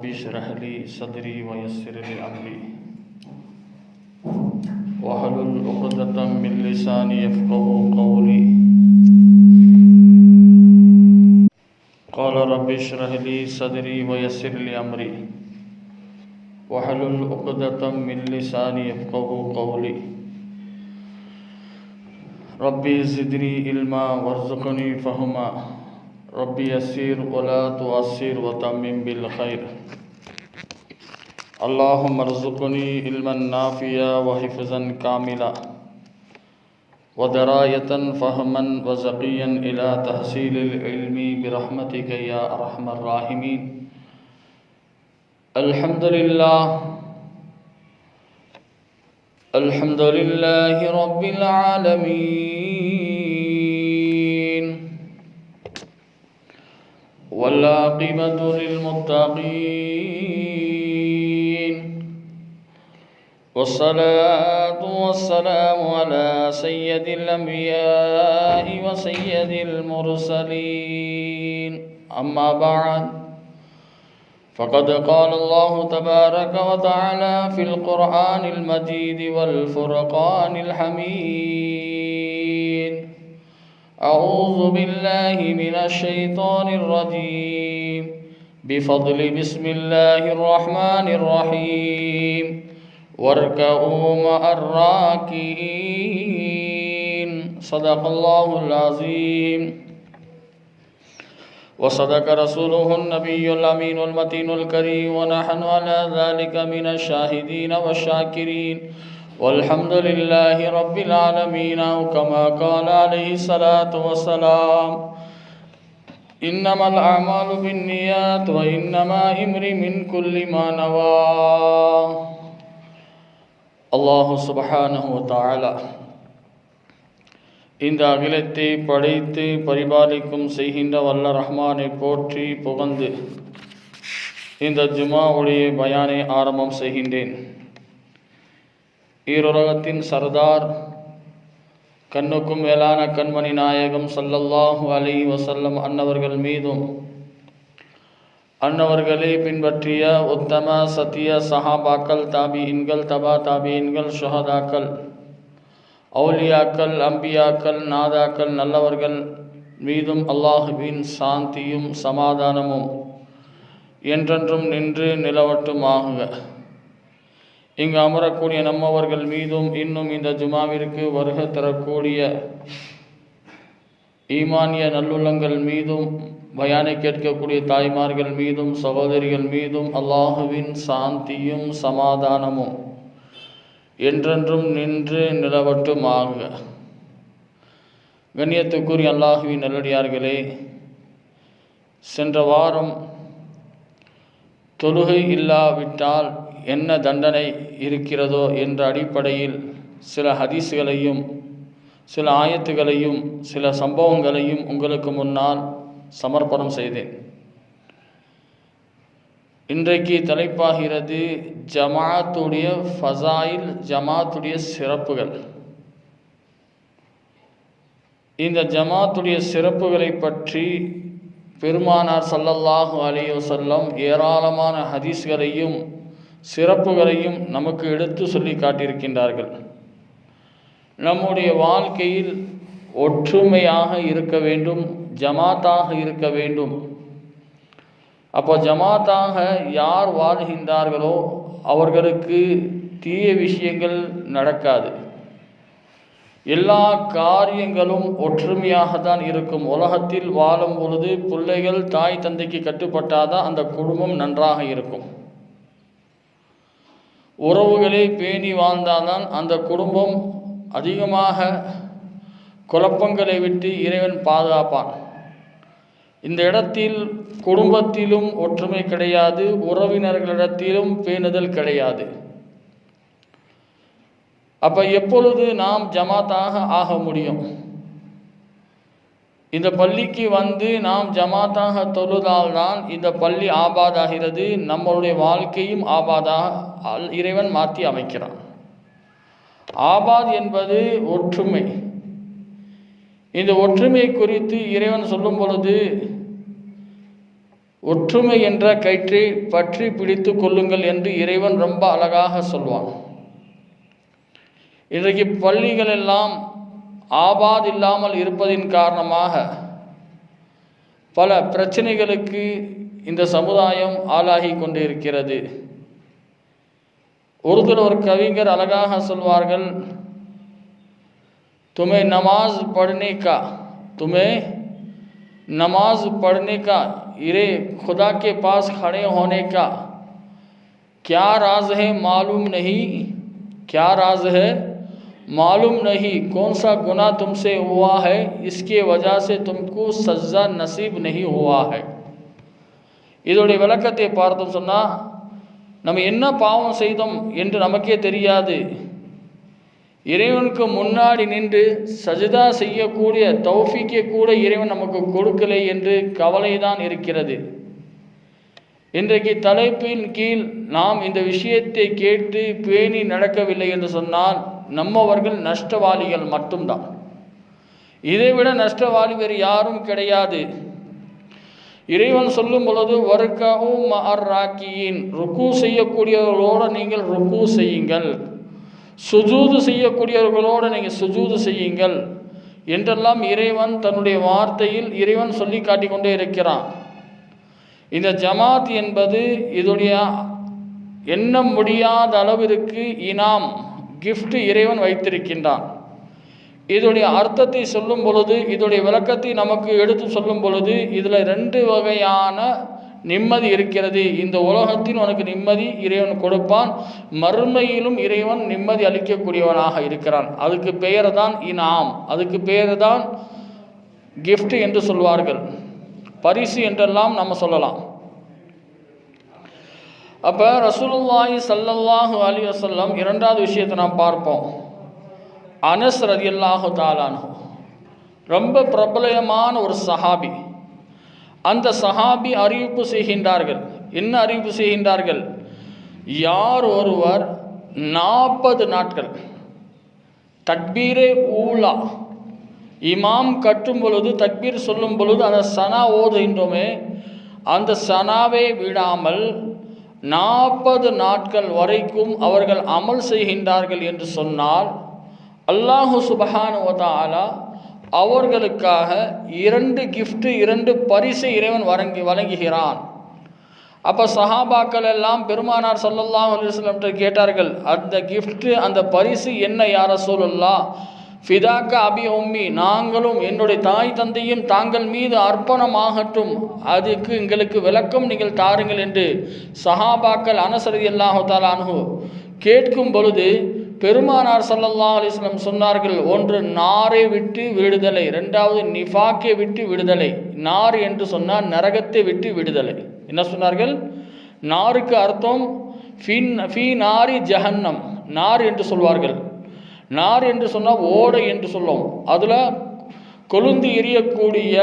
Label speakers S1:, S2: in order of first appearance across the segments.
S1: ربي اشرح لي صدري ويسر لي أمري واحلل عقدة من لساني يفقهوا قولي. قال ربي اشرح لي صدري ويسر لي أمري واحلل عقدة من لساني يفقهوا قولي. ربي زدني علما وارزقني فهما ربي يسير ولا تعسر وتمم بالخير. اللهم ارزقني علما نافعا وحفظا كاملا ودراية فهما وزقيا إلى تحصيل العلم برحمتك يا أرحم الراحمين. الحمد لله رب العالمين والعاقبة للمتقين والصلاة والسلام على سيد الأنبياء وسيد المرسلين. أما بعد، فقد قال الله تبارك وتعالى في القرآن المجيد والفرقان الحميد: أعوذ بالله من الشيطان الرجيم بفضل بسم الله الرحمن الرحيم واركعوا مع الراكعين. صدق الله العظيم وصدق رسوله النبي الأمين المتين الكريم، ونحن على ذلك من الشاهدين والشاكرين والحمد لله رب العالمين. كما قال عليه الصلاة والسلام: إنما الأعمال بالنيات وإنما امرئ من كل ما نوى. அல்லாஹு சுப்ஹானஹு வ தஆலா இந்த அகிலத்தை படைத்து பரிபாலிக்கும் செய்கின்ற வல்ல ரஹ்மானை போற்றி புகழ்ந்து இந்த ஜுமாவுடைய பயானை ஆரம்பம் செய்கின்றேன். ஈருலகத்தின் சர்தார், கண்ணுக்கும் மேலான கண்மணி நாயகம் ஸல்லல்லாஹு அலைஹி வஸல்லம் அன்னவர்கள் மீதும், அன்னவர்களை பின்பற்றிய உத்தம சத்திய சஹாபாக்கள், தாபியின்கள், தபா தாபியின்கள், ஷுஹதாக்கள், அவுலியாக்கள், அம்பியாக்கள், நாதாக்கள், நல்லவர்கள் மீதும் அல்லாஹுவின் சாந்தியும் சமாதானமும் என்றென்றும் நின்று நிலவட்டுமாகுக. இங்கு அமரக்கூடிய நம்மவர்கள் மீதும், இன்னும் இந்த ஜுமாவிற்கு வருகை தரக்கூடிய ஈமானிய நல்லுள்ளங்கள் மீதும், பயானை கேட்கக்கூடிய தாய்மார்கள் மீதும், சகோதரிகள் மீதும் அல்லாஹுவின் சாந்தியும் சமாதானமும் என்றென்றும் நின்று நிலவட்டுமாகுக. கண்ணியத்துக்குரிய அல்லாஹுவின் நல்லடியார்களே, சென்ற வாரம் தொழுகை இல்லாவிட்டால் என்ன தண்டனை இருக்கிறதோ என்ற அடிப்படையில் சில ஹதீஸ்களையும் சில ஆயத்துகளையும் சில சம்பவங்களையும் உங்களுக்கு முன்னால் சமர்ப்பணம் செய்தேன். இன்றைக்கு தலைப்பாகிறது ஜமாத்துடைய ஃபஸாயில், ஜமாத்துடைய சிறப்புகள். இந்த ஜமாத்துடைய சிறப்புகளை பற்றி பெருமானார் ஸல்லல்லாஹு அலைஹி வஸல்லம் ஏராளமான ஹதீஸ்களையும் சிறப்புகளையும் நமக்கு எடுத்து சொல்லி காட்டியிருக்கின்றார்கள். நம்முடைய வாழ்க்கையில் ஒற்றுமையாக இருக்க வேண்டும், ஜமாத்தாக இருக்க வேண்டும். அப்போ ஜமாத்தாக யார் வாழ்கின்றார்களோ அவர்களுக்கு தீய விஷயங்கள் நடக்காது. எல்லா காரியங்களும் ஒற்றுமையாக தான் இருக்கும். உலகத்தில் வாழும் பொழுது பிள்ளைகள் தாய் தந்தைக்கு கட்டுப்பட்டாதான் அந்த குடும்பம் நன்றாக இருக்கும். உறவுகளை பேணி வாழ்ந்தால்தான் அந்த குடும்பம் அதிகமாக குழப்பங்களை விட்டு இறைவன் பாதுகாப்பான். இந்த இடத்தில் குடும்பத்திலும் ஒற்றுமை கிடையாது, உறவினர்களிடத்திலும் பேணுதல் கிடையாது. அப்போ எப்பொழுது நாம் ஜமாத்தாக ஆக முடியும்? இந்த பள்ளிக்கு வந்து நாம் ஜமாத்தாக தொழுதால்தான் இந்த பள்ளி ஆபாதாகிறது, நம்மளுடைய வாழ்க்கையும் ஆபாதாக இறைவன் மாற்றி அமைக்கிறான். ஆபாத் என்பது ஒற்றுமை. இந்த ஒற்றுமை குறித்து இறைவன் சொல்லும் பொழுது ஒற்றுமை என்ற கயிற்றை பற்றி பிடித்து கொள்ளுங்கள் என்று இறைவன் ரொம்ப அழகாக சொல்வான். இன்றைக்கு பள்ளிகள் எல்லாம் ஆபாத் இல்லாமல் இருப்பதின் காரணமாக பல பிரச்சனைகளுக்கு இந்த சமுதாயம் ஆளாகி கொண்டிருக்கிறது. ஒரு கவிஞர் அழகாக சொல்வார்கள், तुम्हें नमाज पढ़ने का इरे खुदा के पास खड़े होने का क्या राज है मालूम नहीं कौन सा गुनाह तुमसे हुआ है इसके वजह से तुमको सज़ा नसीब नहीं हुआ है. இதோடைய விளக்கத்தை பார்த்தோம் சொன்னால், நம்ம என்ன பாவம் செய்தோம் என்று நமக்கே தெரியாது. இறைவனுக்கு முன்னாடி நின்று சஜிதா செய்யக்கூடிய தௌஃபீக்கை கூட இறைவன் நமக்கு கொடுக்கலை என்று கவலைதான் இருக்கிறது. இன்றைக்கு தலைப்பின் கீழ் நாம் இந்த விஷயத்தை கேட்டு பேணி நடக்கவில்லை என்று சொன்னால் நம்மவர்கள் நஷ்டவாளிகள் மட்டும்தான். இதைவிட நஷ்டவாளி வேறு யாரும் கிடையாது. இறைவன் சொல்லும் பொழுது வர்கவும் மஅர் ராக்கியின், ருக்கு செய்யக்கூடியவர்களோடு நீங்கள் ருக்கு செய்யுங்கள், சுஜூது செய்யக்கூடியவர்களோடு நீங்கள் சுஜூது செய்யுங்கள் என்றெல்லாம் இறைவன் தன்னுடைய வார்த்தையில் இறைவன் சொல்லி காட்டி கொண்டே இருக்கிறான். இந்த ஜமாத் என்பது இதோடைய எண்ண முடியாத அளவிற்கு இனாம் கிஃப்ட் இறைவன் வைத்திருக்கின்றான். இதோடைய அர்த்தத்தை சொல்லும் பொழுது, இதோடைய விளக்கத்தை நமக்கு எடுத்து சொல்லும் பொழுது, இதில் 2 வகையான நிம்மதி இருக்கிறது. இந்த உலகத்தில் உனக்கு நிம்மதி இறைவன் கொடுப்பான், மறுமையிலும் இறைவன் நிம்மதி அளிக்கக்கூடியவனாக இருக்கிறான். அதுக்கு பெயர் தான் இனாம், அதுக்கு பெயர் தான் கிஃப்ட் என்று சொல்வார்கள், பரிசு என்றெல்லாம் நம்ம சொல்லலாம். அப்போ ரசூலுல்லாஹி ஸல்லல்லாஹு அலைஹி வஸல்லம் 2வது விஷயத்தை நாம் பார்ப்போம். அனஸ் ரலியல்லாஹு தஆலா அன்ஹு ரொம்ப பிரபலமான ஒரு சஹாபி. அந்த சஹாபி அறிவிப்பு செய்கின்றார்கள். என்ன அறிவிப்பு செய்கின்றார்கள்? யார் ஒருவர் 40 நாட்கள் தக்பீரே ஊலா, இமாம் கட்டும் பொழுது தக்பீர் சொல்லும் பொழுது அந்த சனா ஓதுகின்றோமே, அந்த சனாவை விடாமல் 40 நாட்கள் வரைக்கும் அவர்கள் அமல் செய்கின்றார்கள் என்று சொன்னால், அல்லாஹு சுப்ஹானஹு வ தஆலா அவர்களுக்காக 2 கிஃப்ட், 2 பரிசை இறைவன் வழங்குகிறான். அப்போ சஹாபாக்கள் எல்லாம் பெருமானார் ஸல்லல்லாஹு அலைஹி வஸல்லம் கேட்டார்கள், அந்த கிஃப்ட், அந்த பரிசு என்ன யா ரசூலல்லாஹ்? ஃபிதாக்க அபி உம்மி, நாங்களும் என்னுடைய தாய் தந்தையும் தாங்கள் மீது அர்ப்பணமாகட்டும், அதுக்கு எங்களுக்கு விளக்கம் நீங்கள் தாருங்கள் என்று சஹாபாக்கள் அனஸ் ரலியல்லாஹு தஆலா அன்ஹு கேட்கும் பொழுது பெருமானார் ஸல்லல்லாஹு அலைஹி வஸல்லம் சொன்னார்கள், ஒன்று நாரை விட்டு விடுதலை, 2வது நிஃபாக்கை விட்டு விடுதலை. நார் என்று சொன்னால் நரகத்தை விட்டு விடுதலை. என்ன சொன்னார்கள்? நாருக்கு அர்த்தம் ஃபீ நாரி ஜஹன்னம், நார் என்று சொல்வார்கள். நார் என்று சொன்னால் ஓடை என்று சொல்லும், அதில் கொழுந்து எரியக்கூடிய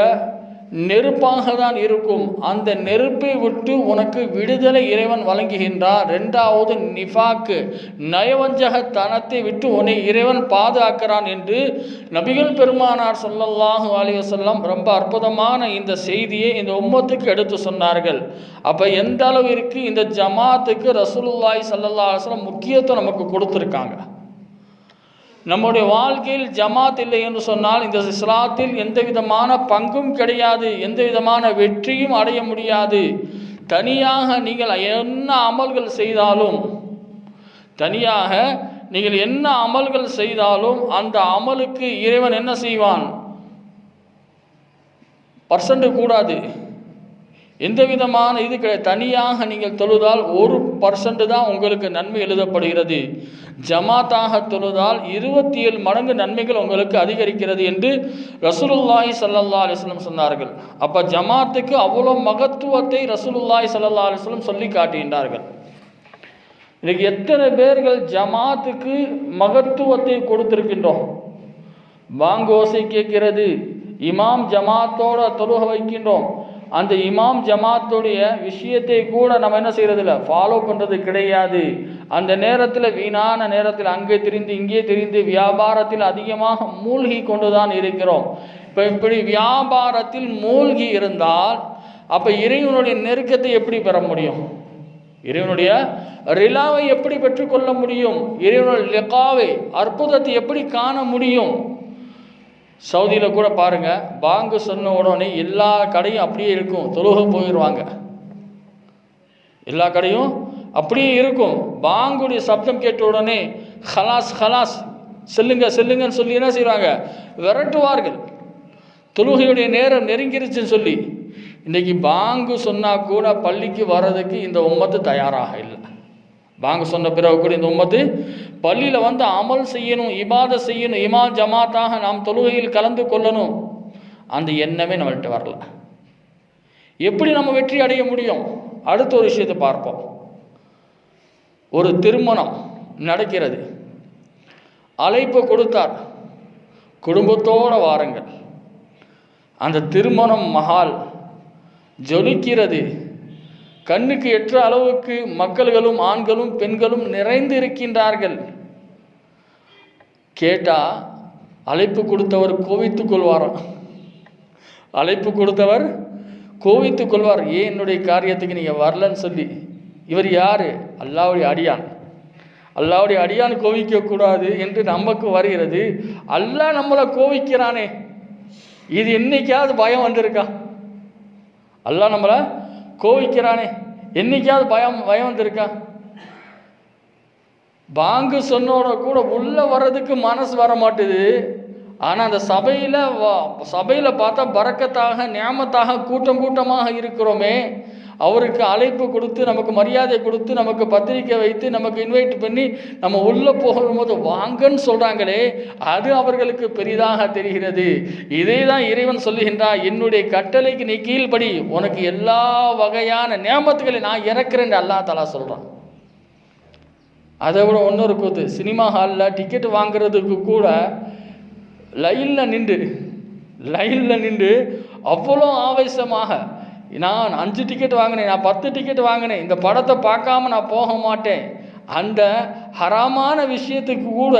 S1: நெருப்பாக தான் இருக்கும். அந்த நெருப்பை விட்டு உனக்கு விடுதலை இறைவன் வழங்குகின்றார். 2வது நிஃபாக்கு, நயவஞ்சகத்தனத்தை விட்டு உன்னை இறைவன் பாதுகாக்கிறான் என்று நபிகள் பெருமானார் ஸல்லல்லாஹு அலைஹி வஸல்லம் ரொம்ப அற்புதமான இந்த செய்தியை இந்த உம்மத்துக்கு எடுத்து சொன்னார்கள். அப்போ எந்த அளவிற்கு இந்த ஜமாத்துக்கு ரசூலுல்லாஹி ஸல்லல்லாஹு அலைஹி வஸல்லம் முக்கியத்துவம் நமக்கு கொடுத்துருக்காங்க. நம்முடைய வாழ்க்கையில் ஜமாத் இல்லை என்று சொன்னால் இந்த இஸ்லாத்தில் எந்த விதமான பங்கும் கிடையாது, எந்த விதமான வெற்றியும் அடைய முடியாது. தனியாக நீங்கள் என்ன அமல்கள் செய்தாலும் அந்த அமலுக்கு இறைவன் என்ன செய்வான்? பர்சன்ட் கூடாது, எந்த விதமான இது கிடையாது. தனியாக நீங்கள் தொழுதால் 1% தான் உங்களுக்கு நன்மை எழுதப்படுகிறது. ஜமாத்தாக தொழுதால் 27 மடங்கு நன்மைகள் உங்களுக்கு அதிகரிக்கிறது என்று ரசூலுல்லாஹி ஸல்லல்லாஹு அலைஹி வஸல்லம் சொன்னார்கள். அப்போ ஜமாத்துக்கு அவ்வளோ மகத்துவத்தை ரசூலுல்லாஹி ஸல்லல்லாஹு அலைஹி வஸல்லம் சொல்லி காட்டுகின்றார்கள். இன்னைக்கு எத்தனை பேர்கள் ஜமாத்துக்கு மகத்துவத்தை கொடுத்திருக்கின்றோம்? பாங்கோசை கேட்கிறது, இமாம் ஜமாத்தோட தொழுக வைக்கின்றோம், அந்த இமாம் ஜமாத்துடைய விஷயத்தை கூட நம்ம என்ன செய்கிறதில்ல, ஃபாலோ பண்ணுறது கிடையாது. அந்த நேரத்தில் வீணான நேரத்தில் அங்கே திரிந்து இங்கே திரிந்து வியாபாரத்தில் அதிகமாக மூழ்கி கொண்டு தான் இருக்கிறோம். இப்போ இப்படி வியாபாரத்தில் மூழ்கி இருந்தால் அப்போ இறைவனுடைய நெருக்கத்தை எப்படி பெற முடியும்? இறைவனுடைய ரிலாவை எப்படி பெற்றுக்கொள்ள முடியும்? இறைவனுடைய லிகாவை, அற்புதத்தை எப்படி காண முடியும்? சவுதியில் கூட பாருங்கள், பாங்கு சொன்ன உடனே எல்லா கடையும் அப்படியே இருக்கும், தொழுக போயிடுவாங்க. எல்லா கடையும் அப்படியே இருக்கும். பாங்குடைய சப்தம் கேட்ட உடனே ஹலாஸ் ஹலாஸ், செல்லுங்க செல்லுங்கன்னு சொல்லி என்ன செய்வாங்க? விரட்டுவார்கள். தொழுகையுடைய நேரம் நெருங்கிருச்சுன்னு சொல்லி. இன்றைக்கி பாங்கு சொன்னால் கூட பள்ளிக்கு வர்றதுக்கு இந்த உம்மத்து தயாராக இல்லை. பாங்கு சொன்ன பிறகு கூட இந்த உம்மத்து பள்ளியில் வந்து அமல் செய்யணும், இபாத செய்யணும், இமாம் ஜமாத்தாக நாம் தொழுகையில் கலந்து கொள்ளணும், அந்த எண்ணமே நம்மள்கிட்ட வரல. எப்படி நம்ம வெற்றி அடைய முடியும்? அடுத்த ஒரு விஷயத்தை பார்ப்போம். ஒரு திருமணம் நடக்கிறது, அழைப்பு கொடுத்தார், குடும்பத்தோடு வாருங்கள். அந்த திருமணம் மஹால் ஜொலிக்கிறது, கண்ணுக்கு எற்ற அளவுக்கு மக்கள்களும் ஆண்களும் பெண்களும் நிறைந்து இருக்கின்றார்கள். கேட்டால் அழைப்பு கொடுத்தவர் கோவித்துக் கொள்வாராம். அழைப்பு கொடுத்தவர் கோவித்துக் கொள்வார். ஏன் என்னுடைய காரியத்துக்கு நீங்கள் வரலன்னு சொல்லி. இவர் யார்? அல்லாஹ்வுடைய அடியான். அல்லாஹ்வுடைய அடியான் கோவிக்கக்கூடாது என்று நமக்கு வருகிறது. அல்லாஹ் நம்மளை கோவிக்கிறானே, இது என்னைக்காவது பயம் வந்திருக்கா? அல்லாஹ் நம்மளை கோவிக்கிறானே, என்னைக்காவது பயம் வந்திருக்கா? பாங்கு சொன்னோட கூட உள்ளே வர்றதுக்கு மனசு வர மாட்டுது. ஆனால் அந்த சபையில் பார்த்தா பரக்கத்தாக நியாமத்தாக கூட்டம் கூட்டமாக இருக்கிறோமே, அவருக்கு அழைப்பு கொடுத்து நமக்கு மரியாதை கொடுத்து நமக்கு பத்திரிக்கை வைத்து நமக்கு இன்வைட் பண்ணி நம்ம உள்ளே போகும்போது வாங்கன்னு சொல்கிறாங்களே, அது அவர்களுக்கு பெரிதாக தெரிகிறது. இதே தான் இறைவன் சொல்லுகின்றான், என்னுடைய கட்டளைக்கு நீ கீழ்படி, உனக்கு எல்லா வகையான நியாமத்துகளை நான் இறக்குறேன் அல்லாஹ் தஆலா சொல்கிறான். அதை விட இன்னொரு கூத்து, சினிமா ஹாலில் டிக்கெட் வாங்குறதுக்கு கூட லைனில் நின்று அவ்வளோ ஆவேசமாக, நான் 5 டிக்கெட் வாங்கினேன், நான் 10 டிக்கெட் வாங்கினேன், இந்த படத்தை பார்க்காம நான் போக மாட்டேன், அந்த ஹராமான விஷயத்துக்கு கூட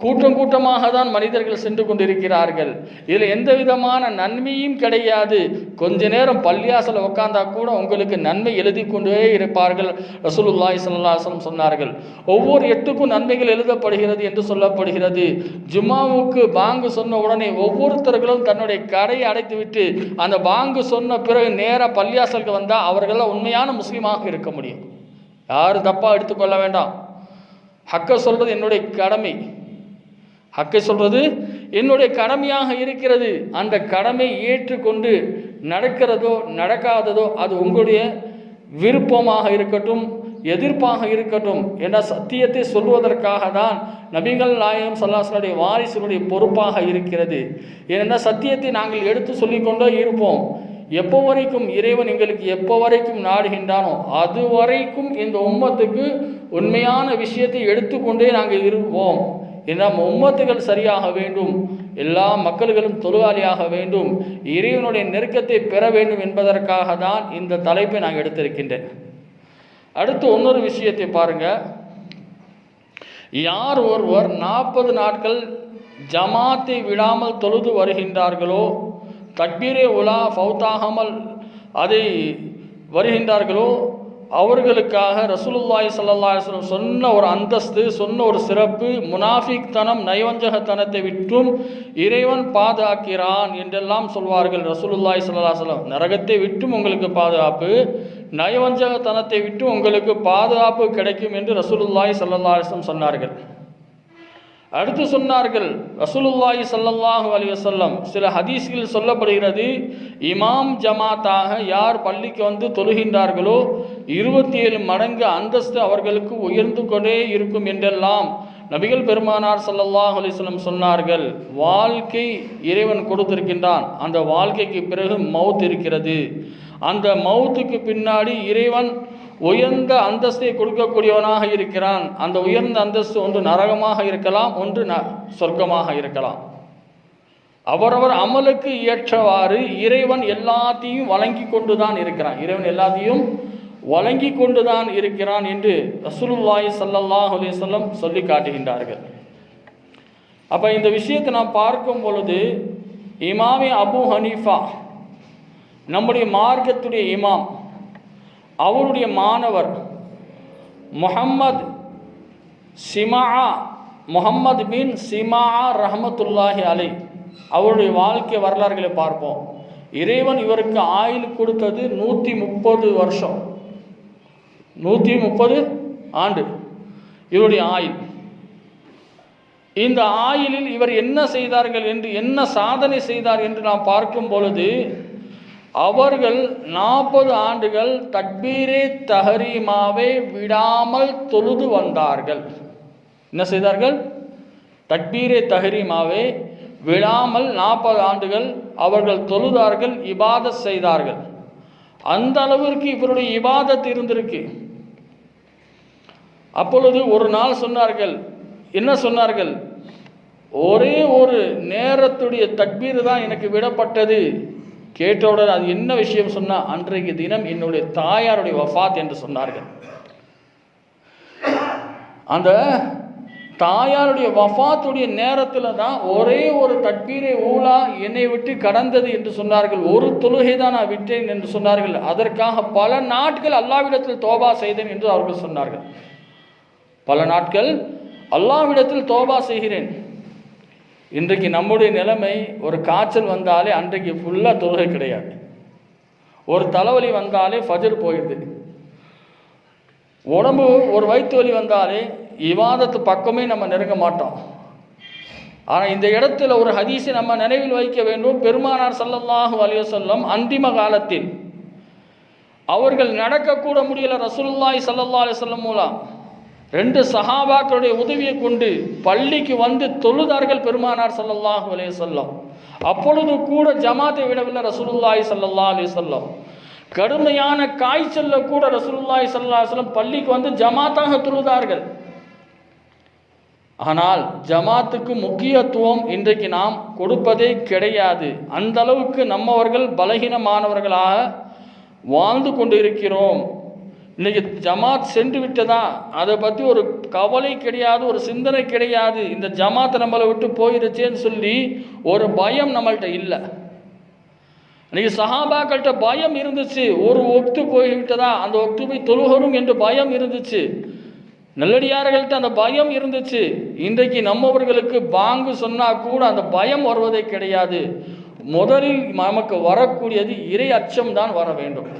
S1: கூட்டம் கூட்டமாக தான் மனிதர்கள் சென்று கொண்டிருக்கிறார்கள். இதில் எந்த விதமான நன்மையும் கிடையாது. கொஞ்ச நேரம் பள்ளியாசல உட்கார்ந்தா கூட உங்களுக்கு நன்மை எழுதி கொண்டே இருப்பார்கள். ரசூலுல்லாஹி ஸல்லல்லாஹு அலைஹி வஸல்லம் சொன்னார்கள், ஒவ்வொரு 8க்கும் நன்மைகள் எழுதப்படுகிறது என்று சொல்லப்படுகிறது. ஜும்மாவுக்கு பாங்கு சொன்ன உடனே ஒவ்வொருத்தர்களும் தன்னுடைய கடையை அடைத்துவிட்டு அந்த பாங்கு சொன்ன பிறகு நேராக பள்ளியாசலுக்கு வந்தால் அவர்களால் உண்மையான முஸ்லீமாக இருக்க முடியும். யாரும் தப்பாக எடுத்துக்கொள்ள வேண்டாம். ஹக்கை சொல்வது என்னுடைய கடமை, ஹக்கை சொல்வது என்னுடைய கடமையாக இருக்கிறது. அந்த கடமை ஏற்றுக்கொண்டு நடக்கிறதோ நடக்காததோ அது உங்களுடைய விருப்பமாக இருக்கட்டும், எதிர்ப்பாக இருக்கட்டும். என்ற சத்தியத்தை சொல்வதற்காக தான் நபிகள் நாயகம் ஸல்லல்லாஹு அலைஹி வஸல்லம் வாரிசுடைய பொறுப்பாக இருக்கிறது. ஏனென்றால் சத்தியத்தை நாங்கள் எடுத்து சொல்லிக்கொண்டே இருப்போம். எப்போ வரைக்கும் இறைவன் எங்களுக்கு எப்போ வரைக்கும் நாடுகின்றானோ அது வரைக்கும் இந்த உம்மத்துக்கு உண்மையான விஷயத்தை எடுத்துக்கொண்டே நாங்கள் இருப்போம். ஏன்னா உம்மத்துகள் சரியாக வேண்டும், எல்லா மக்கள்களும் தொழுவாளியாக வேண்டும், இறைவனுடைய நெருக்கத்தை பெற வேண்டும் என்பதற்காக தான் இந்த தலைப்பை நான் எடுத்திருக்கின்றேன். அடுத்து இன்னொரு விஷயத்தை பாருங்கள். யார் ஒருவர் 40 நாட்கள் ஜமாத்தை விடாமல் தொழுது வருகின்றார்களோ, தக்பீரே உலா ஃபவுத்தாகாமல் அதை வருகின்றார்களோ, அவர்களுக்காக ரசூலுல்லாஹி ஸல்லல்லாஹு அலைஹி வஸல்லம் சொன்ன ஒரு அந்தஸ்து, சொன்ன ஒரு சிறப்பு, முனாஃபிக் தனம் நயவஞ்சகத்தனத்தை விட்டும் இறைவன் பாதுகாக்கிறான் என்றெல்லாம் சொல்வார்கள். ரசூலுல்லாஹி ஸல்லல்லாஹு அலைஹி வஸல்லம் நரகத்தை விட்டும் உங்களுக்கு பாதுகாப்பு, நயவஞ்சகத்தனத்தை விட்டு உங்களுக்கு பாதுகாப்பு கிடைக்கும் என்று ரசூலுல்லாஹி ஸல்லல்லாஹு அலைஹி வஸல்லம் சொன்னார்கள். அடுத்து சொன்னார்கள் ரசூலுல்லாஹி ஸல்லல்லாஹு அலைஹி வஸல்லம், சில ஹதீஸ்களில் சொல்லப்படுகிறது, இமாம் ஜமாத்தாக யார் பள்ளிக்கு வந்து தொழுகின்றார்களோ 27 மடங்கு அந்தஸ்து அவர்களுக்கு உயர்ந்து கொண்டே இருக்கும் என்றெல்லாம் நபிகள் பெருமானார் ஸல்லல்லாஹு அலைஹி வஸல்லம் சொன்னார்கள். வாழ்க்கை இறைவன் கொடுத்திருக்கின்றான், அந்த வாழ்க்கைக்கு பிறகு மவுத் இருக்கிறது. அந்த மவுத்துக்கு பின்னாடி இறைவன் உயர்ந்த அந்தஸ்தை கொடுக்கக்கூடியவனாக இருக்கிறான். அந்த உயர்ந்த அந்தஸ்து ஒன்று நரகமாக இருக்கலாம், ஒன்று சொர்க்கமாக இருக்கலாம். அவரவர் அமலுக்கு ஏற்றவாறு இறைவன் எல்லாத்தையும் வழங்கி கொண்டு தான் இருக்கிறான். இறைவன் எல்லாத்தையும் வழங்கி கொண்டு தான் இருக்கிறான் என்று ரசூலுல்லாஹி ஸல்லல்லாஹு அலைஹி வஸல்லம் சொல்லி காட்டுகின்றார்கள். அப்போ இந்த விஷயத்தை நாம் பார்க்கும் பொழுது இமாமே அபு ஹனீஃபா நம்முடைய மார்க்கத்துடைய இமாம், அவருடைய மாணவர் முஹம்மது பின் சிமா ரஹமத்துல்லாஹி அலை, அவருடைய வாழ்க்கை வரலாறுகளை பார்ப்போம். இறைவன் இவருக்கு ஆயுள் கொடுத்தது 130 வருஷம், 130 ஆண்டு இவருடைய ஆயுள். இந்த ஆயுளில் இவர் என்ன செய்தார்கள் என்று, என்ன சாதனை செய்தார் என்று நாம் பார்க்கும் பொழுது, அவர்கள் 40 ஆண்டுகள் தக்பீரே தஹரீமாவை விடாமல் தொழுது வந்தார்கள். என்ன செய்தார்கள்? தக்பீரே தஹரீமாவை விடாமல் 40 ஆண்டுகள் அவர்கள் தொழுதார்கள், இபாதத் செய்தார்கள். அந்த அளவிற்கு இவருடைய இபாதத் இருந்திருக்கு. அப்பொழுது ஒரு நாள் சொன்னார்கள், என்ன சொன்னார்கள்? ஒரே ஒரு நேரத்துடைய தக்பீர் தான் எனக்கு விடப்பட்டது. கேட்டவுடன் அது என்ன விஷயம் சொன்னால், அன்றைக்கு தினம் என்னுடைய தாயாருடைய வஃபாத் என்று சொன்னார்கள். அந்த தாயாருடைய வஃபாத்துடைய நேரத்தில் தான் ஒரே ஒரு தக்பீரை ஊலா என்னை விட்டு கடந்தது என்று சொன்னார்கள். ஒரு தொழுகை தான் நான் விட்டேன் என்று சொன்னார்கள். அதற்காக பல நாட்கள் அல்லாஹ்விடத்தில் தௌபா செய்தேன் என்று அவர்கள் சொன்னார்கள். பல நாட்கள் அல்லாஹ்விடத்தில் தௌபா செய்கிறேன். இன்றைக்கு நம்முடைய நிலைமை, ஒரு காய்ச்சல் வந்தாலே அன்றைக்கு ஃபுல்லாக தொழுகை கிடையாது. ஒரு தலைவலி வந்தாலே ஃபஜர் போயிடுது. உடம்பு ஒரு வயிற்று வலி வந்தாலே இபாதத்து பக்கமே நம்ம நெருங்க மாட்டோம். ஆனால் இந்த இடத்துல ஒரு ஹதீஸை நம்ம நினைவில் வைக்க வேண்டும். பெருமானார் ஸல்லல்லாஹு அலைஹி வஸல்லம் அந்திம காலத்தில் அவர்கள் நடக்கக்கூட முடியல. ரசூலுல்லாஹி ஸல்லல்லாஹு அலைஹி வஸல்லம் மூலம் 2 சஹாபாக்களுடைய உதவியை கொண்டு பள்ளிக்கு வந்து தொழுதார்கள் பெருமானார் ஸல்லல்லாஹு அலைஹி வஸல்லம். அப்பொழுது கூட ஜமாத்தை விடவில்லை ரசூலுல்லாஹி ஸல்லல்லாஹு அலைஹி வஸல்லம். கடுமையான காய்ச்சல்ல கூட ரசூலுல்லாஹி ஸல்லல்லாஹு அலைஹி வஸல்லம் பள்ளிக்கு வந்து ஜமாத்தாக தொழுதார்கள். ஆனால் ஜமாத்துக்கு முக்கியத்துவம் இன்றைக்கு நாம் கொடுப்பதே கிடையாது. அந்த அளவுக்கு நம்மவர்கள் பலகீனமானவர்களாக வாழ்ந்து கொண்டு இருக்கிறோம். இன்றைக்கி ஜமாத் சென்று விட்டதா, அதை பற்றி ஒரு கவலை கிடையாது, ஒரு சிந்தனை கிடையாது. இந்த ஜமாத்தை நம்மளை விட்டு போயிருச்சேன்னு சொல்லி ஒரு பயம் நம்மள்கிட்ட இல்லை. இன்றைக்கி சஹாபாக்கள்கிட்ட பயம் இருந்துச்சு. ஒரு ஒக்து போய்விட்டதா, அந்த ஒக்து போய் தொழுகணும் என்று பயம் இருந்துச்சு. நல்லடியார்கள்ட்ட அந்த பயம் இருந்துச்சு. இன்றைக்கு நம்மவர்களுக்கு பாங்கு சொன்னால் கூட அந்த பயம் வருவதே கிடையாது. முதலில் நமக்கு வரக்கூடியது இறை அச்சம்தான் வர வேண்டும்,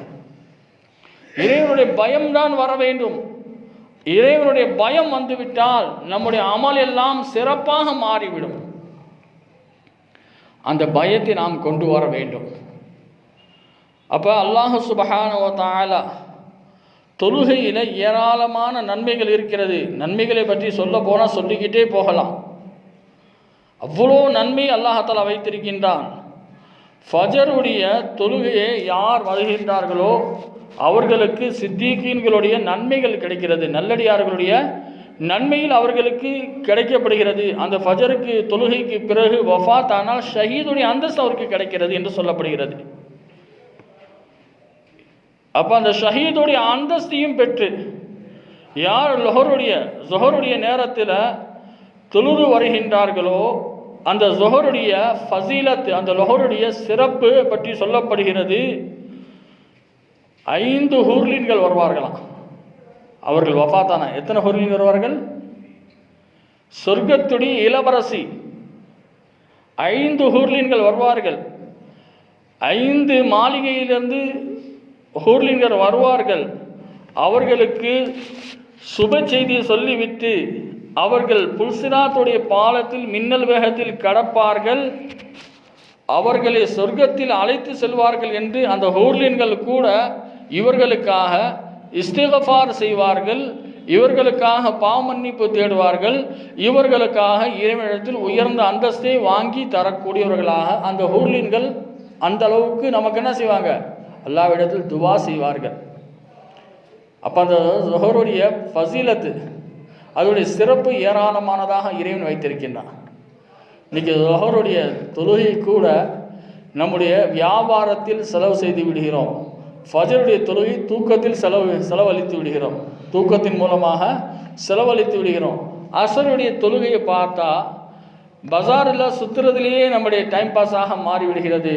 S1: இறைவனுடைய பயம்தான் வர வேண்டும். இறைவனுடைய பயம் வந்துவிட்டால் நம்முடைய அமல் எல்லாம் சிறப்பாக மாறிவிடும். அந்த பயத்தை நாம் கொண்டு வர வேண்டும். அப்போ அல்லாஹ் சுப்ஹானஹு வ தஆலா தொழுகையில் ஏராளமான நன்மைகள் இருக்கிறது. நன்மைகளை பற்றி சொல்ல போனால் சொல்லிக்கிட்டே போகலாம். அவ்வளோ நன்மை அல்லாஹ் தஆலா வைத்திருக்கின்றான். ஃபஜருடைய தொழுகையை யார் வருகின்றார்களோ அவர்களுக்கு சித்தீகீன்களுடைய நன்மைகள் கிடைக்கிறது. நல்லடியார்களுடைய நன்மையில் அவர்களுக்கு கிடைக்கப்படுகிறது. அந்த ஃபஜருக்கு தொழுகைக்கு பிறகு வஃபாத் ஆனால் ஷஹீதுடைய அந்தஸ்து அவருக்கு கிடைக்கிறது என்று சொல்லப்படுகிறது. அப்போ அந்த ஷஹீதுடைய அந்தஸ்தையும் பெற்று யார் ஸொஹருடைய நேரத்தில் தொழுது வருகின்றார்களோ அந்த ஸொஹருடைய ஃபசீலத், அந்த லொஹருடைய சிறப்பு பற்றி சொல்லப்படுகிறது. 5 ஹூர்லீன்கள் வருவார்களாம். அவர்கள் வஃபாத்தான எத்தனை ஹூர்லீன் வருவார்கள்? சொர்க்கத்துடைய இளவரசி 5 ஹூர்லீன்கள் வருவார்கள். 5 மாளிகையிலிருந்து ஹூர்லீன்கள் வருவார்கள். அவர்களுக்கு சுப செய்தியை சொல்லிவிட்டு அவர்கள் புல்சிராத்துடைய பாலத்தில் மின்னல் வேகத்தில் கடப்பார்கள். அவர்களை சொர்க்கத்தில் அழைத்து செல்வார்கள் என்று அந்த ஹூர்லீன்கள் கூட இவர்களுக்காக இஸ்திக்ஃபார் செய்வார்கள். இவர்களுக்காக பாவமன்னிப்பு தேடுவார்கள். இவர்களுக்காக இறைவனிடத்தில் உயர்ந்த அந்தஸ்தை வாங்கி தரக்கூடியவர்களாக அந்த ஹூர்லீன்கள் அந்த அளவுக்கு நமக்கு என்ன செய்வாங்க? அல்லாஹ்விடத்தில் துவா செய்வார்கள். அப்போ அந்த ஸொஹருடைய ஃபசீலத்து, அதோடைய சிறப்பு ஏராளமானதாக இறைவன் வைத்திருக்கின்றான். இன்றைக்கி ஸொஹருடைய தொழுகை கூட நம்முடைய வியாபாரத்தில் செலவு செய்து விடுகிறோம். ஃபஜருடைய தொழுகை தூக்கத்தில் செலவழித்து விடுகிறோம். தூக்கத்தின் மூலமாக செலவழித்து விடுகிறோம். அசருடைய தொழுகையை பார்த்தா பஜாரில் சுற்றுறதுலேயே நம்முடைய டைம் பாஸாக மாறிவிடுகிறது.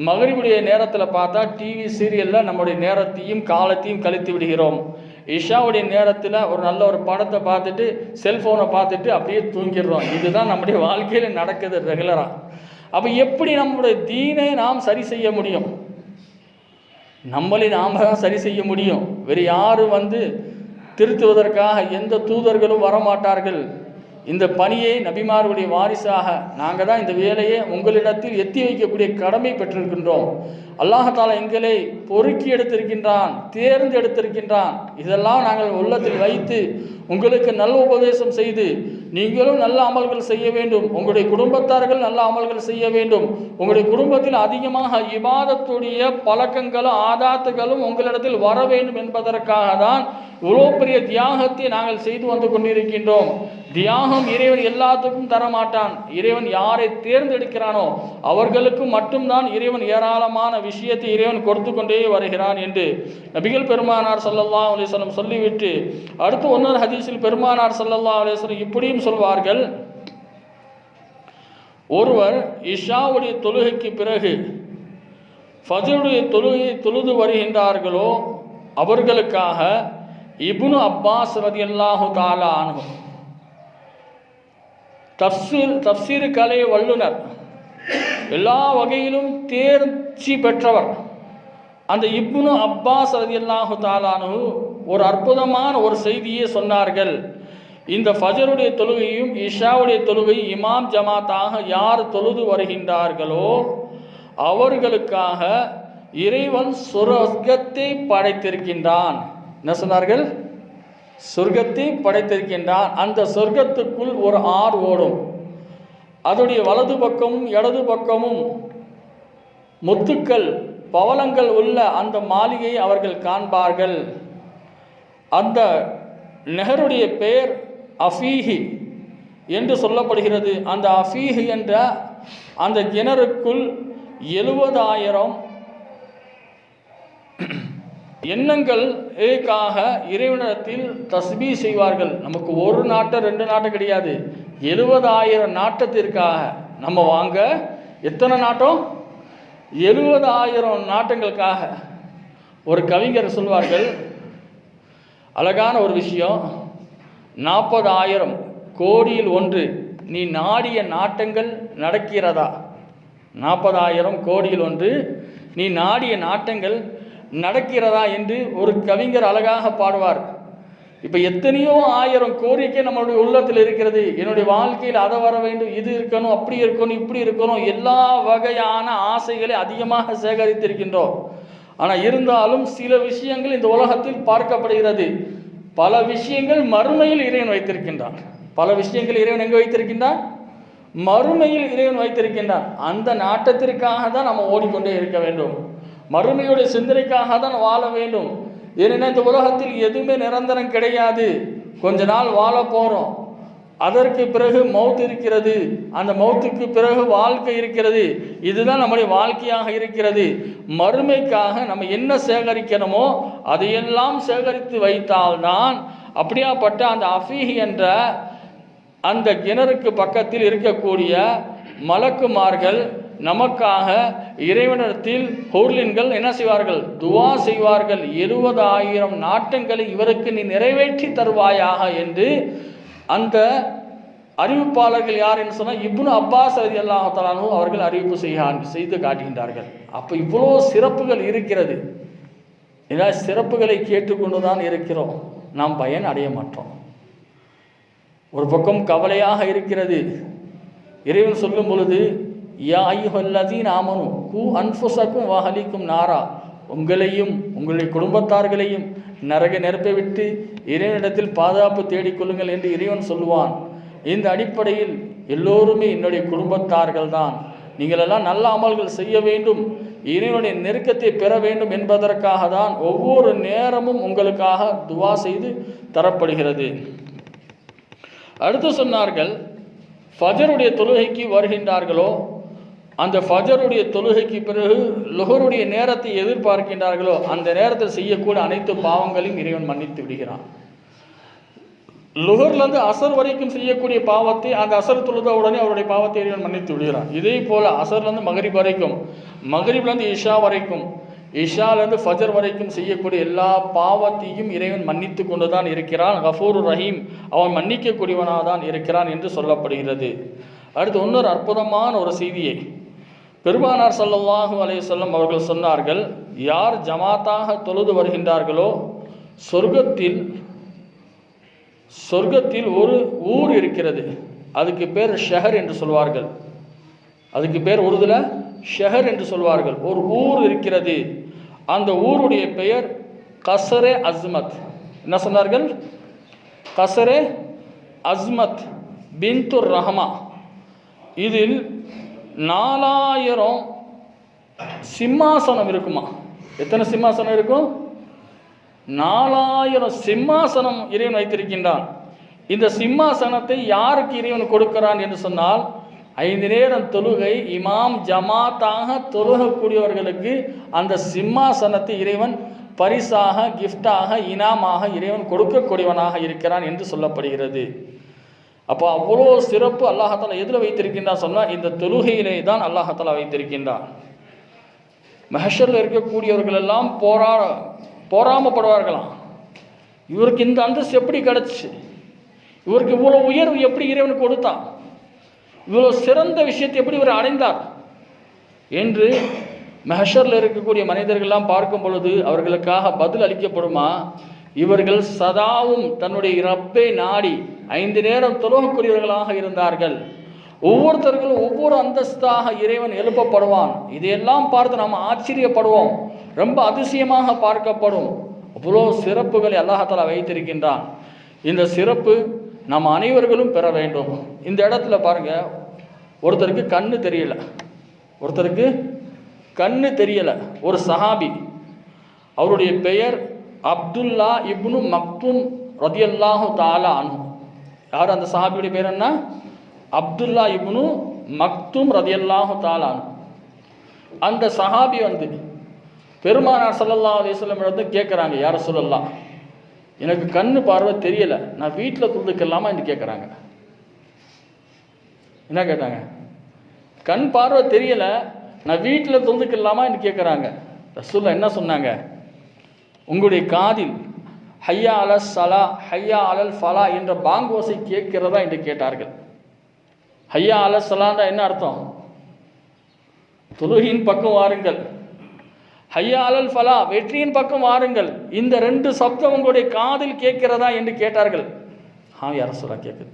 S1: மகரிபுடைய நேரத்தில் பார்த்தா டிவி சீரியலில் நம்முடைய நேரத்தையும் காலத்தையும் கழித்து விடுகிறோம். இஷாவுடைய நேரத்தில் ஒரு நல்ல ஒரு படத்தை பார்த்துட்டு செல்ஃபோனை பார்த்துட்டு அப்படியே தூங்கிடுறோம். இதுதான் நம்முடைய வாழ்க்கையில் நடக்குது ரெகுலராக. அப்போ எப்படி நம்முடைய தீனை நாம் சரி செய்ய முடியும்? நம்மளே நாம் தான் சரி செய்ய முடியும். வேறு யாரும் திருத்துவதற்காக எந்த தூதர்களும் வரமாட்டார்கள். இந்த பணியை நபிமாருடைய வாரிசாக நாங்கள் தான் இந்த வேலையை உங்களிடத்தில் எத்தி வைக்கக்கூடிய கடமை பெற்றிருக்கின்றோம். அல்லாஹாலா எங்களை பொறுக்கி எடுத்திருக்கின்றான், தேர்ந்தெடுத்திருக்கின்றான். இதெல்லாம் நாங்கள் உள்ளத்தில் வைத்து உங்களுக்கு நல்ல உபதேசம் செய்து நீங்களும் நல்ல அமல்கள் செய்ய வேண்டும், உங்களுடைய குடும்பத்தார்கள் நல்ல அமல்கள் செய்ய வேண்டும், உங்களுடைய குடும்பத்தில் அதிகமாக இபாதத்துடைய பழக்கங்களும் ஆதாத்துகளும் உங்களிடத்தில் வர வேண்டும் என்பதற்காக தான் இவ்வளோ பெரிய தியாகத்தை நாங்கள் செய்து வந்து கொண்டிருக்கின்றோம். தியாகம் இறைவன் எல்லாத்துக்கும் தரமாட்டான். இறைவன் யாரை தேர்ந்தெடுக்கிறானோ அவர்களுக்கும் மட்டும்தான் இறைவன் ஏராளமான விஷயத்தை இறைவன் கொடுத்து கொண்டே வருகிறான் என்று நபிகள் பெருமானார் ஸல்லல்லாஹு அலைஹி வஸல்லம் சொல்லிவிட்டு அடுத்து இன்னொரு ஹதீஸில் பெருமானார் ஸல்லல்லாஹு அலைஹி வஸல்லம் இப்படியும் சொல்வார்கள், ஒருவர் இஷாவுடைய தொழுகைக்கு பிறகு ஃபஜ்ருடைய தொழுகையை தொழுது வருகின்றார்களோ அவர்களுக்காக இப்னு அப்பாஸ் ரலியல்லாஹு தஆலா அன்ஹு தஃப்சீர் கலை வல்லுனர், எல்லா வகையிலும் தேர்ச்சி பெற்றவர், அந்த இப்னு அப்பாஸ் ரலியல்லாஹு தஆலா அன்ஹு ஒரு அற்புதமான ஒரு செய்தியை சொன்னார்கள். இந்த ஃபஜருடைய தொழுகையும் இஷாவுடைய தொழுகை இமாம் ஜமாத்தாக யார் தொழுது வருகின்றார்களோ அவர்களுக்காக இறைவன் சொர்க்கத்தை படைத்திருக்கின்றான். என்ன சொன்னார்கள்? சொர்க்கத்தை படைத்திருக்கின்றான். அந்த சொர்க்கத்துக்குள் ஒரு ஆறு ஓடும். அதனுடைய வலது பக்கமும் இடது பக்கமும் முத்துக்கள் பவளங்கள் உள்ள அந்த மாளிகையை அவர்கள் காண்பார்கள். அந்த நெஹருடைய பெயர் அஃபீஹி என்று சொல்லப்படுகிறது. அந்த அஃபீஹி என்ற அந்த கிணறுக்குள் 70,000 எண்ணங்களுக்காக இறைவனிடத்தில் தஸ்பீ செய்வார்கள். நமக்கு ஒரு நாட்டை 2 நாட்டை கிடையாது, 70,000 நாட்டத்திற்காக நம்ம வாங்க எத்தனை நாட்டம்? 70,000 நாட்டங்களுக்காக. ஒரு கவிஞர் சொல்வார்கள், அழகான ஒரு விஷயம், 40,000 கோடியில் ஒன்று நீ நாடிய நாட்டங்கள் நடக்கிறதா? 40,000 கோடியில் ஒன்று நீ நாடிய நாட்டங்கள் நடக்கிறதா என்று ஒரு கவிஞர் அழகாக பாடுவார். இப்போ எத்தனையோ 1000 கோரிக்கை நம்மளுடைய உள்ளத்தில் இருக்கிறது. என்னுடைய வாழ்க்கையில் அதை வர வேண்டும், இது இருக்கணும், அப்படி இருக்கணும், இப்படி இருக்கணும், எல்லா வகையான ஆசைகளை அதிகமாக சேகரித்திருக்கின்றோம். ஆனால் இருந்தாலும் சில விஷயங்கள் இந்த உலகத்தில் பார்க்கப்படுகிறது. பல விஷயங்கள் மறுமையில் இறைவன் வைத்திருக்கின்றான். பல விஷயங்கள் இறைவன் எங்கே வைத்திருக்கின்றான்? மறுமையில் இறைவன் வைத்திருக்கின்றான். அந்த நாட்டத்திற்காக தான் நம்ம ஓடிக்கொண்டே இருக்க வேண்டும். மறுமையுடைய சிந்தனைக்காக தான் வாழ வேண்டும். ஏன்னா இந்த உலகத்தில் எதுவுமே நிரந்தரம் கிடையாது. கொஞ்ச நாள் வாழ போகிறோம், அதற்கு பிறகு மௌத் இருக்கிறது, அந்த மௌத்துக்கு பிறகு வாழ்க்கை இருக்கிறது. இதுதான் நம்முடைய வாழ்க்கையாக இருக்கிறது. மறுமைக்காக நம்ம என்ன சேகரிக்கணுமோ அதையெல்லாம் சேகரித்து வைத்தால்தான் அப்படியாப்பட்ட அந்த அஃபீஹ் என்ற அந்த கிணறுக்கு பக்கத்தில் இருக்கக்கூடிய மலக்குமார்கள் நமக்காக இறைவனிடத்தில் ஹூர்லின்கள் என்ன செய்வார்கள்? துவா செய்வார்கள். 70,000 நாட்டங்களை இவருக்கு நீ நிறைவேற்றி தருவாயாக என்று அந்த அறிவிப்பாளர்கள் யார் என்று சொன்னால் இப்னு அப்பாஸ் ரலியல்லாஹு தஆலா அன்ஹு அவர்கள் அறிவிப்பு செய்து காட்டுகின்றார்கள். அப்போ இவ்வளோ சிறப்புகள் இருக்கிறது. ஏன்னா சிறப்புகளை கேட்டுக்கொண்டு தான் இருக்கிறோம், நாம் பயன் அடைய மாட்டோம். ஒரு பக்கம் கவலையாக இருக்கிறது. இறைவன் சொல்லும் பொழுது, யா அய்யுஹல்லதீன ஆமனு கூ அன்ஃபுஸக்கும் வஅஹ்லிக்கும் நாரா, உங்களையும் உங்களுடைய குடும்பத்தார்களையும் நரக நெருப்பை விட்டு இறைவனிடத்தில் பாதுகாப்பு தேடிக்கொள்ளுங்கள் என்று இறைவன் சொல்லுவான். இந்த அடிப்படையில் எல்லோருமே என்னுடைய குடும்பத்தார்கள் தான். நீங்களெல்லாம் நல்ல அமல்கள் செய்ய வேண்டும், இறைவனுடைய நெருக்கத்தை பெற வேண்டும் என்பதற்காக தான் ஒவ்வொரு நேரமும் உங்களுக்காக துவா செய்து தரப்படுகிறது. அடுத்து சொன்னார்கள், ஃபஜருடைய தொழுகைக்கு வருகின்றார்களோ அந்த ஃபஜருடைய தொழுகைக்கு பிறகு லுஹருடைய நேரத்தை எதிர்பார்க்கின்றார்களோ அந்த நேரத்தில் செய்யக்கூடிய அனைத்து பாவங்களையும் இறைவன் மன்னித்து விடுகிறான். லுஹர்லேருந்து அசர் வரைக்கும் செய்யக்கூடிய பாவத்தை அந்த அசர் தொழுத உடனே அவருடைய பாவத்தை இறைவன் மன்னித்து விடுகிறான். இதே போல் அசர்லேருந்து மகரிப் வரைக்கும், மகரிப்லேருந்து இஷா வரைக்கும், இஷாலேருந்து ஃபஜர் வரைக்கும் செய்யக்கூடிய எல்லா பாவத்தையும் இறைவன் மன்னித்து கொண்டு தான் இருக்கிறான். கஃபூர் ரஹீம், அவன் மன்னிக்கக்கூடியவனாக தான் இருக்கிறான் என்று சொல்லப்படுகிறது. அடுத்து இன்னொரு அற்புதமான ஒரு செய்தியை பெருமானார் ஸல்லல்லாஹு அலைஹி வஸல்லம் அவர்கள் சொன்னார்கள், யார் ஜமாத்தாக தொழுது வருகின்றார்களோ சொர்க்கத்தில் ஒரு ஊர் இருக்கிறது, அதுக்கு பேர் ஷஹர் என்று சொல்வார்கள். அதுக்கு பேர் உருதுல ஷஹர் என்று சொல்வார்கள். ஒரு ஊர் இருக்கிறது, அந்த ஊருடைய பெயர் கஸ்ரே அஸ்மத். என்ன சொன்னார்கள்? கஸ்ரே அஸ்மத் பின்துர் ரஹ்மா. இதில் 4000 சிம்மாசனம் இருக்குமா? எத்தனை சிம்மாசனம் இருக்கும்? 4000 சிம்மாசனம் இறைவன் வைத்திருக்கின்றான். இந்த சிம்மாசனத்தை யாருக்கு இறைவன் கொடுக்கிறான் என்று சொன்னால், 5 நேரம் தொழுகை இமாம் ஜமாத்தாக தொழுகக்கூடியவர்களுக்கு அந்த சிம்மாசனத்தை இறைவன் பரிசாக, கிஃப்டாக, இனாமாக இறைவன் கொடுக்கக்கூடியவனாக இருக்கிறான் என்று சொல்லப்படுகிறது. அப்போ அவ்வளோ சிறப்பு அல்லாஹாலா எதில் வைத்திருக்கின்றான் சொன்னால், இந்த தொழுகையிலே தான் அல்லாஹாலா வைத்திருக்கின்றான். மஹ்ஷரில் இருக்கக்கூடியவர்கள் எல்லாம் போராமப்படுவார்களாம். இவருக்கு இந்த அந்தஸ்து எப்படி கிடச்சி, இவருக்கு இவ்வளோ உயர்வு எப்படி இறைவன் கொடுத்தான், இவ்வளோ சிறந்த விஷயத்தை எப்படி இவர் அடைந்தார் என்று மஹ்ஷரில் இருக்கக்கூடிய மனிதர்கள்லாம் பார்க்கும் பொழுது அவர்களுக்காக பதில் அளிக்கப்படுமா? இவர்கள் சதாவும் தன்னுடைய ரப்பை நாடி 5 நேரம் தொழுகக்கூடியவர்களாக இருந்தார்கள். ஒவ்வொருத்தர்களும் ஒவ்வொரு அந்தஸ்தாக இறைவன் எழுப்பப்படுவான். இதையெல்லாம் பார்த்து நாம் ஆச்சரியப்படுவோம், ரொம்ப அதிசயமாக பார்க்கப்படும். அவ்வளோ சிறப்புகளை அல்லாஹாலா வைத்திருக்கின்றான். இந்த சிறப்பு நாம் அனைவர்களும் பெற வேண்டும். இந்த இடத்துல பாருங்க, ஒருத்தருக்கு கண்ணு தெரியலை, ஒரு சஹாபி, அவருடைய பெயர் அப்துல்லா இப்னு மக்தும் ரதியல்லாஹு தஆலா அன்ஹு. யார் அந்த சஹாபியுடைய பேர் என்ன? அப்துல்லா இப்னு மக்தும் ரதியல்லாஹு தஆலா அன்ஹு. அந்த சஹாபி பெருமானார் ஸல்லல்லாஹு அலைஹி வஸல்லம் இடத்துல கேட்குறாங்க, யார் ரசூலல்லாஹ், எனக்கு கண்ணு பார்வை தெரியலை, நான் வீட்டில் தொழுதுக்கலாமா என்று கேட்குறாங்க. என்ன கேட்டாங்க? கண் பார்வை தெரியலை, நான் வீட்டில் தொழுதுக்கலாமா என்று கேட்குறாங்க. ரசூலுல்லாஹ் என்ன சொன்னாங்க? உங்களுடைய காதில் ஹய்யா அலல் ஸலா, ஹய்யா அலல் ஃபலா என்ற பாங்கோசை கேட்கிறதா என்று கேட்டார்கள். ஹய்யா அலல் ஸலான்னா என்ன அர்த்தம்? தொழுகையின் பக்கம் வாருங்கள். ஹய்யா அலல் ஃபலா, வெற்றியின் பக்கம் வாருங்கள். இந்த 2 சப்தம் உங்களுடைய காதில் கேட்கிறதா என்று கேட்டார்கள். யார் ரசூலுல்லாஹ் கேட்குது.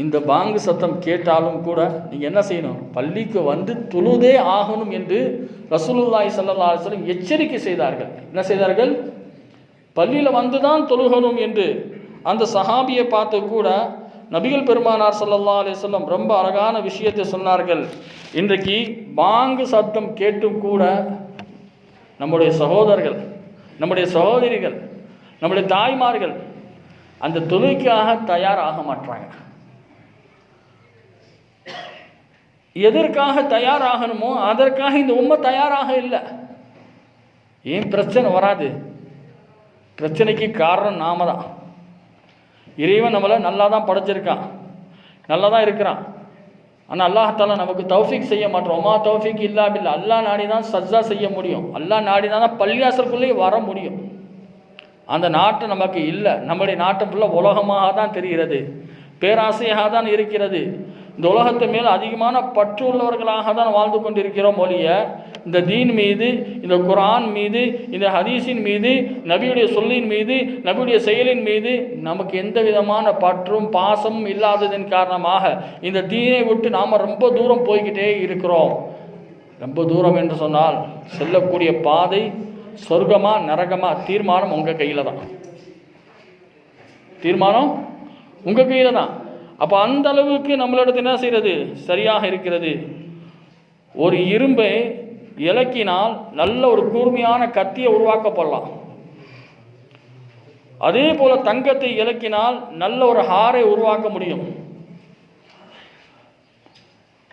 S1: இந்த பாங்கு சத்தம் கேட்டாலும் கூட நீங்கள் என்ன செய்யணும்? பள்ளிக்கு வந்து தொழுதே ஆகணும் என்று ரசூலுல்லாஹி ஸல்லல்லாஹு அலைஹி வஸல்லம் எச்சரிக்கை செய்தார்கள். என்ன செய்தார்கள்? பள்ளியில் வந்து தான் தொழுகணும் என்று. அந்த சஹாபியை பார்த்து கூட நபிகள் பெருமானார் ஸல்லல்லாஹு அலைஹி வஸல்லம் ரொம்ப அழகான விஷயத்தை சொன்னார்கள். இன்றைக்கு பாங்கு சத்தம் கேட்டும் கூட நம்முடைய சகோதரர்கள், நம்முடைய சகோதரிகள், நம்முடைய தாய்மார்கள் அந்த தொழுகைக்காக தயாராக மாட்டாங்க. எதற்காக தயாராகணுமோ அதற்காக இந்த உம்மை தயாராக இல்லை. ஏன் பிரச்சனை வராது? பிரச்சனைக்கு காரணம் நாம தான். இறைவன் நம்மளை நல்லா தான் படைச்சிருக்கான், நல்லா தான் இருக்கிறான். ஆனால் அல்லாஹாலா நமக்கு தௌஃபீக் செய்ய மாட்டோம். ஒமா தௌஃபீக் இல்லா பில்லா. அல்லாஹ் நாடி தான் சஜ்ஜா செய்ய முடியும், அல்லாஹ் நாடி தான் பள்ளியாசலுக்குள்ளேயே வர முடியும். அந்த நாட்டம் நமக்கு இல்லை. நம்முடைய நாட்டம் ஃபுல்லாக உலகமாக தான் தெரிகிறது, பேராசையாக தான் இருக்கிறது. இந்த உலகத்து மேல் அதிகமான பற்று உள்ளவர்களாக தான் வாழ்ந்து கொண்டிருக்கிறோம் ஒழிய இந்த தீன் மீது, இந்த குர்ஆன் மீது, இந்த ஹதீஸின் மீது, நபியுடைய சொல்லின் மீது, நபியுடைய செயலின் மீது நமக்கு எந்த விதமான பற்றும் பாசமும் இல்லாததன் காரணமாக இந்த தீனை விட்டு நாம் ரொம்ப தூரம் போய்கிட்டே இருக்கிறோம். ரொம்ப தூரம் என்று சொன்னால் செல்லக்கூடிய பாதை சொர்க்கமா நரகமா, தீர்மானம் உங்கள் கையில் தான். தீர்மானம் உங்கள் கையில் தான். அப்போ அந்த அளவுக்கு நம்மளோட என்ன செய்கிறது? சரியாக இருக்கிறது. ஒரு இரும்பை இலக்கினால் நல்ல ஒரு கூர்மையான கத்தியை உருவாக்கப்படலாம். அதே போல தங்கத்தை இலக்கினால் நல்ல ஒரு ஹாரை உருவாக்க முடியும்.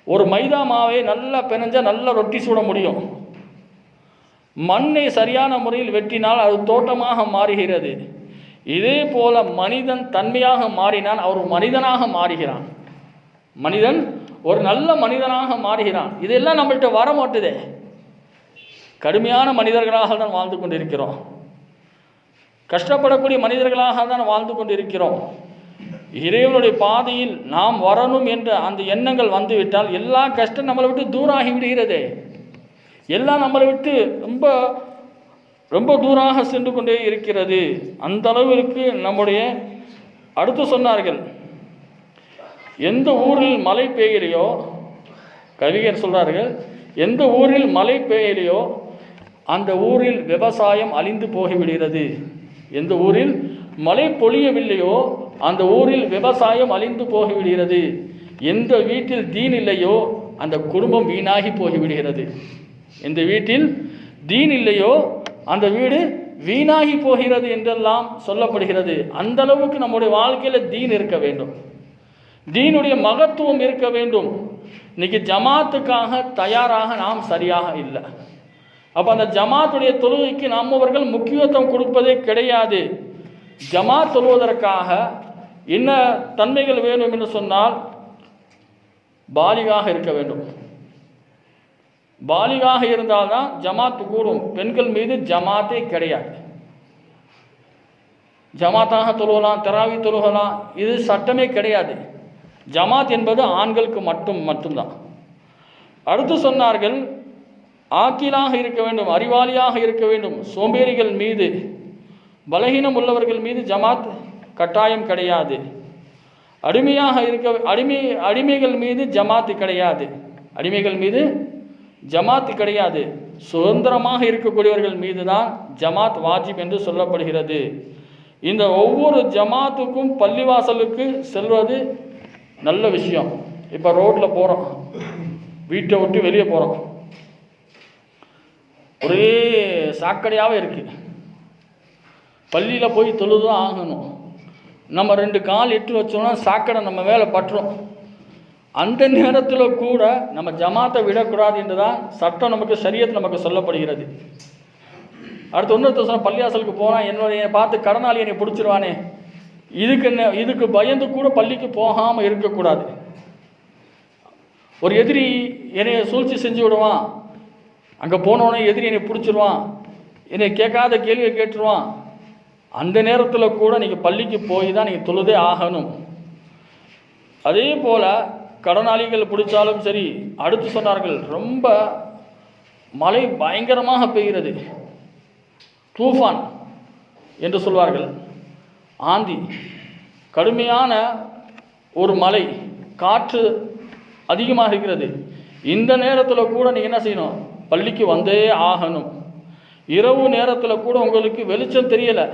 S1: ஒரு மைதா மாவை நல்லா பிணைஞ்சா நல்ல ரொட்டி சுட முடியும். மண்ணை சரியான முறையில் வெட்டினால் அது தோட்டமாக மாறுகிறது. இதே போல மனிதன் தன்மையாக மாறினான், அவர் மனிதனாக மாறுகிறான். மனிதன் ஒரு நல்ல மனிதனாக மாறுகிறான். இதெல்லாம் நம்மள்கிட்ட வர மாட்டுதே. கடுமையான மனிதர்களாக தான் வாழ்ந்து கொண்டிருக்கிறோம். கஷ்டப்படக்கூடிய மனிதர்களாக தான் வாழ்ந்து கொண்டிருக்கிறோம். இறைவனுடைய பாதையில் நாம் வரணும் என்ற அந்த எண்ணங்கள் வந்துவிட்டால் எல்லா கஷ்டம் நம்மளை விட்டு தூராகி விடுகிறதே. எல்லாம் நம்மளை விட்டு ரொம்ப ரொம்ப தூராக சென்று கொண்டே இருக்கிறது. அந்த அளவிற்கு நம்முடைய அடுத்து சொன்னார்கள், எந்த ஊரில் மழை பெய்யலையோ, கவிஞர் சொல்கிறார்கள், எந்த ஊரில் மழை பெய்யலையோ அந்த ஊரில் விவசாயம் அழிந்து போய்விடுகிறது. எந்த ஊரில் மழை பொழியவில்லையோ அந்த ஊரில் விவசாயம் அழிந்து போய்விடுகிறது. எந்த வீட்டில் தீன் இல்லையோ அந்த குடும்பம் வீணாகி போய்விடுகிறது. எந்த வீட்டில் தீன் இல்லையோ அந்த வீடு வீணாகி போகிறது என்றெல்லாம் சொல்லப்படுகிறது. அந்த அளவுக்கு நம்முடைய வாழ்க்கையில் தீன் இருக்க வேண்டும், தீனுடைய மகத்துவம் இருக்க வேண்டும். இன்னைக்கு ஜமாத்துக்காக தயாராக நாம் சரியாக இல்லை. அப்போ அந்த ஜமாத்துடைய தொழுகைக்கு நம்மவர்கள் முக்கியத்துவம் கொடுப்பதே கிடையாது. ஜமாத் தொழுவதற்காக என்ன தன்மைகள் வேணும் என்று சொன்னால், பாலிகாக இருக்க வேண்டும். பாலிகாக இருந்தால்தான் ஜமாத்து கூடும். பெண்கள் மீது ஜமாத்தே கிடையாது. ஜமாத்தாக தொழுகலாம், தராவி தொழுகலாம், இது சட்டமே கிடையாது. ஜமாத் என்பது ஆண்களுக்கு மட்டும்தான். அடுத்து சொன்னார்கள், ஆக்கிலாக இருக்க வேண்டும், அறிவாளியாக இருக்க வேண்டும். சோம்பேறிகள் மீது, பலகீனம் உள்ளவர்கள் மீது ஜமாத் கட்டாயம் கிடையாது. அடிமைகள் மீது ஜமாத்து கிடையாது. அடிமைகள் மீது ஜமாத்து கிடையாது. சுதந்திரமாக இருக்கக்கூடியவர்கள் மீது தான் ஜமாத் வாஜிப் என்று சொல்லப்படுகிறது. இந்த ஒவ்வொரு ஜமாத்துக்கும் பள்ளிவாசலுக்கு செல்வது நல்ல விஷயம். இப்போ ரோட்டில் போகிறோம், வீட்டை விட்டு வெளியே போகிறோம், ஒரே சாக்கடையாகவே இருக்குது. பள்ளியில் போய் தொழுதான் ஆகணும். நம்ம 2 கால் எட்டு வச்சோம்னா சாக்கடை நம்ம மேலே பட்டுரும். அந்த நேரத்தில் கூட நம்ம ஜமாத்தை விடக்கூடாது என்று தான் சட்டம் நமக்கு, ஷரியத் நமக்கு சொல்லப்படுகிறது. அடுத்து இன்னொருத்தர் சொன்ன, பள்ளியாசலுக்கு போனால் என்னை பார்த்து கடனாளி என்னை பிடிச்சிருவானே, இதுக்கு பயந்து கூட பள்ளிக்கு போகாமல் இருக்கக்கூடாது. ஒரு எதிரி என்னை சூழ்ச்சி செஞ்சு விடுவான், அங்கே போனோடனே எதிரி என்னை பிடிச்சிருவான், என்னை கேட்காத கேள்வியை கேட்டுருவான். அந்த நேரத்தில் கூட நீங்கள் பள்ளிக்கு போய் தான் நீங்கள் தொழுதே ஆகணும். அதே போல் கடனாளிகள் பிடிச்சாலும் சரி. அடுத்து சொன்னார்கள், ரொம்ப மழை பயங்கரமாக பெய்கிறது, தூஃபான் என்று சொல்வார்கள், ஆந்தி, கடுமையான ஒரு மழை, காற்று அதிகமாக இருக்கிறது. இந்த நேரத்தில் கூட நீங்கள் என்ன செய்யணும், பள்ளிக்கு வந்தே ஆகணும். இரவு நேரத்தில் கூட உங்களுக்கு வெளிச்சம் தெரியலை,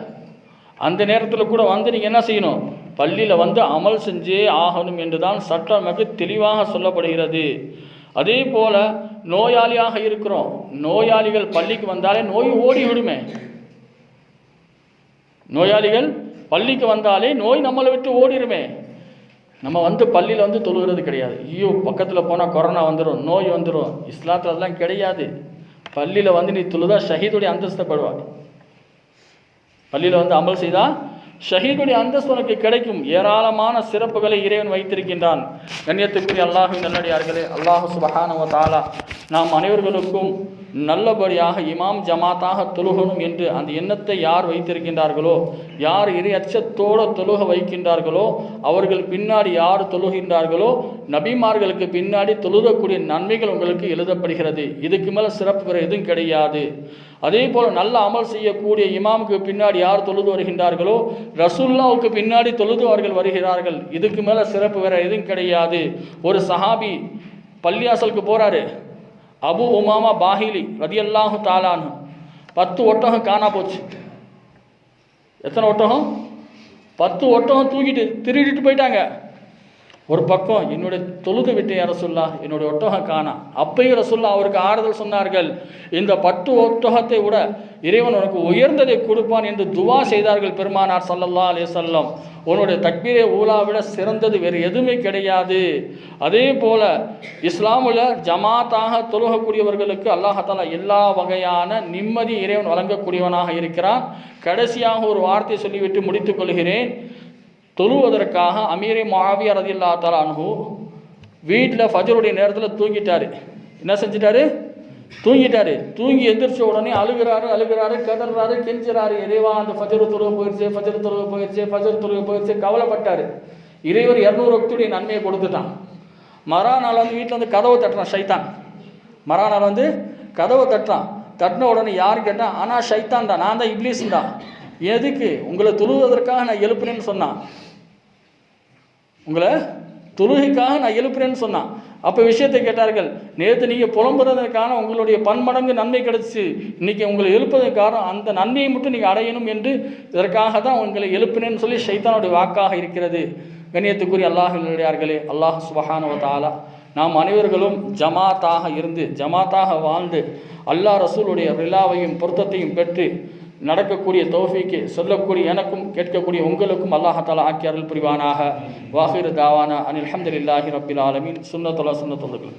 S1: அந்த நேரத்தில் கூட வந்து நீங்கள் என்ன செய்யணும், பள்ளியில் வந்து அமல் செஞ்சே ஆகணும் என்று தான் சட்டம் நமக்கு தெளிவாக சொல்லப்படுகிறது. அதே போல் நோயாளியாக இருக்கிறோம், நோயாளிகள் பள்ளிக்கு வந்தாலே நோய் ஓடி விடுமே. நோயாளிகள் பள்ளிக்கு வந்தாலே நோய் நம்மளை விட்டு ஓடிடுமே. நம்ம வந்து பள்ளியில் வந்து தொழுகிறது கிடையாது. ஐயோ பக்கத்தில் போனால் கொரோனா வந்துடும், நோய் வந்துடும். இஸ்லாத்தில் அதெல்லாம் கிடையாது. பள்ளியில் வந்து நீ தொழுதா ஷஹீதுடைய அந்தஸ்தப்படுவார். பள்ளியில் வந்து அமல் செய்தால் ஷஹீதுடைய அந்தஸ்து உனக்கு கிடைக்கும். ஏராளமான சிறப்புகளை இறைவன் வைத்திருக்கின்றான். கண்ணியத்துக்குரிய அல்லாஹ்வின் நல்லடியார்களே, அல்லாஹ் சுப்ஹானஹு வ தஆலா நாம் அனைவர்களுக்கும் நல்லபடியாக இமாம் ஜமாத்தாக தொழுகணும் என்று அந்த எண்ணத்தை யார் வைத்திருக்கின்றார்களோ, யார் இறை அச்சத்தோடு தொழுக வைக்கின்றார்களோ, அவர்கள் பின்னாடி யார் தொழுகின்றார்களோ, நபிமார்களுக்கு பின்னாடி தொழுகக்கூடிய நன்மைகள் உங்களுக்கு எழுதப்படுகிறது. இதுக்கு மேலே சிறப்பு வேறு எதுவும் கிடையாது. அதே போல் நல்ல அமல் செய்யக்கூடிய இமாமுக்கு பின்னாடி யார் தொழுது வருகின்றார்களோ, ரசூலுல்லாவுக்கு பின்னாடி தொழுது அவர்கள் வருகிறார்கள். இதுக்கு மேலே சிறப்பு வேறு எதுவும் கிடையாது. ஒரு சஹாபி பள்ளியாசலுக்கு போகிறாரு, அபு உமாமா பாஹிலி ரதியல்லாஹு தாலான்னு. 10 ஒட்டகம் காணா போச்சு. எத்தனை ஒட்டகம்? 10 ஒட்டகம் தூக்கிட்டு திருடிட்டு போயிட்டாங்க. ஒரு பக்கம் என்னுடைய தொழுது விட்டே ரசூல்லா, என்னுடைய ஒட்டகம் காணா. அப்பையும் ரசூல்லா அவருக்கு ஆறுதல் சொன்னார்கள். இந்த 10 ஒட்டகத்தை விட இறைவன் உனக்கு உயர்ந்ததை கொடுப்பான் என்று துவா செய்தார்கள் பெருமானார் ஸல்லல்லாஹு அலைஹி வஸல்லம். உன்னுடைய தக்பீரே ஊலா விட சிறந்தது வேறு எதுவுமே கிடையாது. அதே போல இஸ்லாமில் ஜமாத்தாக தொழுகக்கூடியவர்களுக்கு அல்லாஹாலா எல்லா வகையான நிம்மதி இறைவன் வழங்கக்கூடியவனாக இருக்கிறான். கடைசியாக ஒரு வார்த்தை சொல்லிவிட்டு முடித்துக் கொள்கிறேன். தொழுவதற்காக அமீரே முஆவியா ரலியல்லாஹு தஆலா அன்ஹு வீட்டில் ஃபஜ்ருடைய நேரத்தில் தூங்கிட்டாரு. என்ன செஞ்சிட்டாரு? தூங்கிட்டாரு. தூங்கி எந்திரிச்ச உடனே அழுகிறாரு, கதறாரு, கெஞ்சுறாரு. இறைவா, அந்த ஃபஜ்ரு தொழுகை போயிடுச்சு, கவலைப்பட்டார். இறைவர் 200 வக்துடைய நன்மையை கொடுத்துட்டான். மறுநாள் வந்து வீட்டில் வந்து கதவை தட்டுறான் ஷைத்தான். மறுநாள் வந்து கதவை தட்டின உடனே யார் கேட்டால், ஆனால் ஷைத்தான் தான், நான் தான் இப்லீஸ் தான். எதுக்கு? உங்களை தொழுவதற்காக நான் எழுப்புறேன்னு சொன்னான். உங்களை தொழுகைக்காக நான் எழுப்புறேன்னு சொன்னான். அப்போ விஷயத்தை கேட்டார்கள். நேற்று நீங்கள் புலம்புறதுக்கான உங்களுடைய பன்மடங்கு நன்மை கிடைச்சி, இன்றைக்கி உங்களை எழுப்பதற்கு காரணம் அந்த நன்மையை மட்டும் நீங்கள் அடையணும் என்று இதற்காக தான் உங்களை எழுப்பினேன்னு சொல்லி ஷைத்தானுடைய வாக்காக இருக்கிறது. கண்ணியத்துக்குரிய அல்லாஹ்வினுடையார்களே, அல்லாஹ் சுப்ஹானஹு வ தஆலா நாம் அனைவர்களும் ஜமாத்தாக இருந்து ஜமாத்தாக வாழ்ந்து அல்லாஹ் ரசூலுடைய ரிலாவையும் பொருத்தத்தையும் பெற்று நடக்கக்கூடிய தௌஃபீக்கு சொல்லக்கூடிய எனக்கும் கேட்கக்கூடிய உங்களுக்கும் அல்லாஹ் தஆலா ஆக்கி அருள் புரிவானாக. வாஹிரு தாவானா அனில் ஹம்துலில்லாஹி ரப்பில் ஆலமீன். சுன்னத்துல்லாஹ் சுன்னத்துல்லாஹ்.